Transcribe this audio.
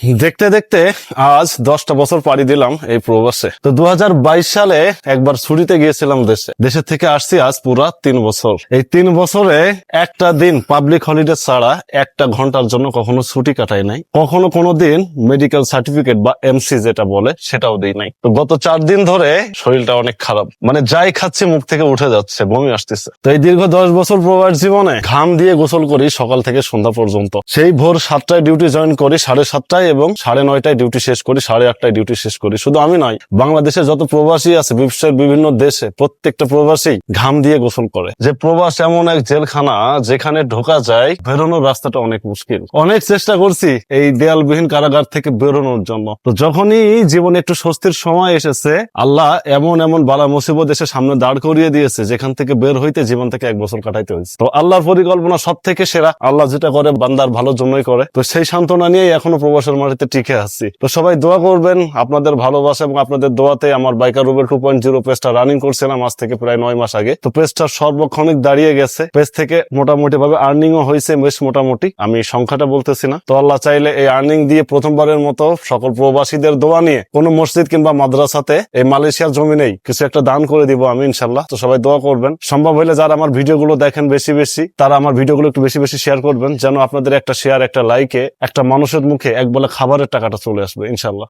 দেখতে দেখতে আজ 10টা বছর পাড়ি দিলাম এই প্রবাসে। তো 2022 সালে একবার ছুটিতে গিয়েছিলাম দেশের থেকে আসছি আজ পুরা 3 বছর। এই 3 বছরে একটা দিন পাবলিক হলিডে ছাড়া একটা ঘন্টার জন্য কখনো ছুটি কাটাই নাই, কখনো কোনোদিন মেডিকেল সার্টিফিকেট বা এমসি যেটা বলে সেটাও দেই নাই। তো গত 4 দিন ধরে শরীরটা অনেক খারাপ, মানে যাই খাচ্ছি মুখ থেকে উঠে যাচ্ছে, বমি আসতেছে। তো এই দীর্ঘ 10 বছর প্রবাস জীবনে ঘাম দিয়ে গোসল করি সকাল থেকে সন্ধ্যা পর্যন্ত। সেই ভোর 7টায় ডিউটি জয়েন করি, 7:30টায় এবং 9:30টায় ডিউটি শেষ করি, 8:30টায় ডিউটি শেষ করি। শুধু আমি নয়, বাংলাদেশে যত প্রবাসী আছে বিশ্বের বিভিন্ন দেশে প্রত্যেকটা প্রবাসী ঘাম দিয়ে গোসল করে। যে প্রবাস এমন এক জেলখানা যেখানে ঢোকা যায়, বেরোনোর রাস্তাটা অনেক মুশকিল। অনেক চেষ্টা করছি এই দেয়ালবিহীন কারাগার থেকে বেরোনোর জন্য। তো যখনই জীবনে একটু স্বস্তির সময় এসেছে, আল্লাহ এমন এমন বালা মুসিবত এসে সামনে দাঁড় করিয়ে দিয়েছে যেখান থেকে বের হইতে জীবন থেকে 1 বছর কাটাইতে হয়েছে। তো আল্লাহর পরিকল্পনা সব থেকে সেরা। আল্লাহ যেটা করে বান্দার ভালোর জন্যই করে। তো সেই সান্ত্বনা নিয়ে এখনো প্রবাসের মাটিতে টিকে আছি। তো সবাই দোয়া করবেন, আপনাদের ভালোবাসা এবং আপনাদের দোয়াতে আমার বাইকার রুবেল 2.0 পেজটা রানিং করছিলাম আজ থেকে প্রায় 9 মাস আগে। তো পেজটার সর্বক্ষণিক দাঁড়িয়ে গেছে, পেজ থেকে মোটামুটি ভাবে আর্নিংও হয়েছে, বেশ মোটামুটি, আমি সংখ্যাটা বলতেছি না। তো আল্লাহ চাইলে এই আর্নিং দিয়ে প্রথমবারের মতো সকল প্রবাসীদের দোয়া নিয়ে কোনো মসজিদ কিংবা মাদ্রাসাতে এই মালয়েশিয়ার জমিনেই কিছু একটা দান করে দিব আমি ইনশাল্লাহ। তো সবাই দোয়া করবেন। সম্ভব হলে যারা আমার ভিডিওগুলো দেখেন বেশি বেশি, তারা আমার ভিডিওগুলো একটু বেশি বেশি শেয়ার করবেন, যেন আপনাদের একটা শেয়ার, একটা লাইকে একটা মানুষের মুখে এক বেলা খাবারের টাকাটা চলে আসবে ইনশাল্লাহ।